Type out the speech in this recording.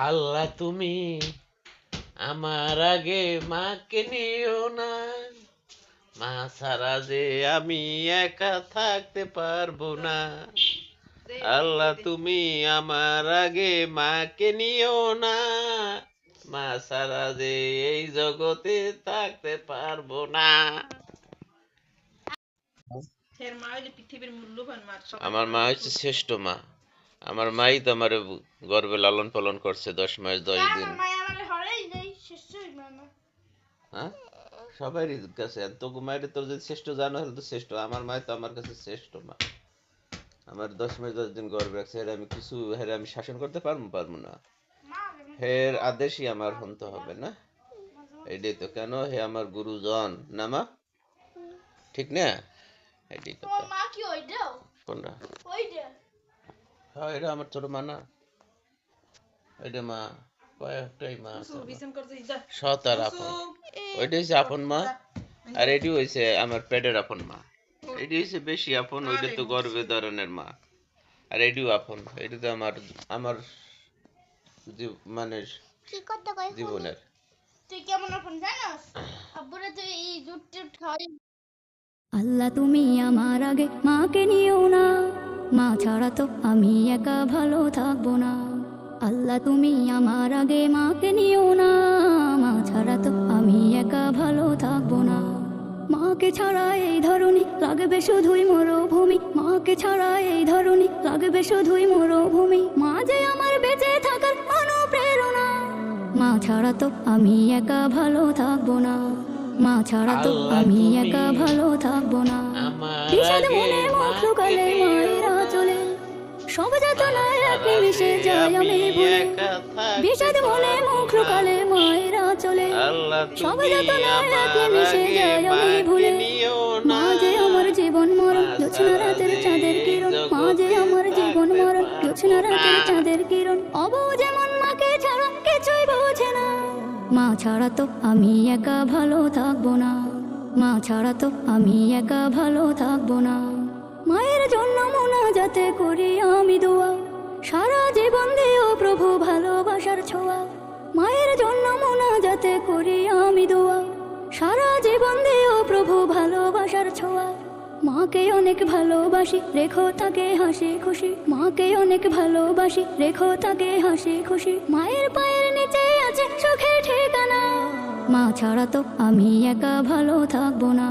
আল্লাহ তুমি আমার আগে মাকে নিও না, মা ছাড়া যে আমি একা থাকতে পারবো না। আল্লাহ তুমি আমার আগে মাকে নিও না, মা ছাড়া যে এই জগতে থাকতে পারবো না। আমার মা হচ্ছে শ্রেষ্ঠ মা। আমার মাই তো আমার গর্বে লালন পালন করছে 10 মাস 10 দিন। হ্যাঁ, সবারই কাছে তো মায়ের তোর যদি শ্রেষ্ঠ জানো হলে তো শ্রেষ্ঠ। আমার মাই তো আমার কাছে শ্রেষ্ঠ মা। আমার 10 মাস 10 দিন গর্বে রাখছে, হেরে আমি শাসন করতে পারবো না। হের আদেশই আমার হতে হবে না। এটাই তো, কেন হে আমার গুরুজন না মা, ঠিক না? এটাই কথা। কোনটা? হ্যাঁ, এটা আমার ছোট মা না। এটা মা কয়েকটাই মা আছে, সৎ আর আপন। ওইটা হচ্ছে আপন মা, আর এটি হয়েছে আমার পেটের আপন মা। এটি হচ্ছে বেশি আপন, ওইটা তো গর্ভে ধারণের মা। আর এটিও আপন, এটি তো আমার আমার মানে জীবনের। তুই কেমন আপন জানোস? আব্বুরে তুই এই জুট টুট খাওয়াই। আল্লাহ তুমি আমার আগে মাকে নিও না, মা ছাড়া তো আমি একা ভালো থাকবো না। আল্লাহ তুমি আমার আগে মাকে নিও না, মা ছাড়া তো আমি একা ভালো থাকবো না। মাকে ছাড়া এই ধরনী লাগবে শুধুই মরুভূমি, মাকে ছাড়া এই ধরনী লাগবে শুধুই মরুভূমি। মা যে আমার বেঁচে থাকার অনুপ্রেরণা, মা ছাড়া তো আমি একা ভালো থাকবো না। মা ছাড়া তো আমি একা ভালো থাকবো না। বিষাদ মনে মুখ লুকালে মায়েরা চলে, সব যাতনায় একে মিশে যায় আমি ভুলে। বিষাদ মনে মুখ লুকালে মায়েরা চলে, সব যাতনায় একে মিশে যায় আমি ভুলে। মা যে আমার জীবন মরণ, জোছনা রাতের চাঁদের কিরণ। মা যে আমার জীবন মরণ, জোছনা রাতের চাঁদের কিরণ। অবু যেমন মাকে ছাড়া কিছুই বোঝে না, মা ছাড়া তো আমি একা ভালো থাকবো না। মা ছাড়া তো আমি একা ভালো থাকবো না। মায়ের জন্য মোনাজাতে করি আমি দোয়া, সারা জীবন দিও প্রভু ভালোবাসার ছোঁয়া। মায়ের জন্য মোনাজাতে করি আমি দোয়া, সারা জীবন দিও প্রভু ভালোবাসার ছোঁয়া। মাকে অনেক ভালোবাসি, রেখো তাকে হাসি খুশি। মাকে অনেক ভালোবাসি, রেখো তাকে হাসি খুশি। মায়ের পায়ের নিচে আছে সুখের ঠিকানা, মা ছাড়া তো আমি একা ভালো থাকবো না।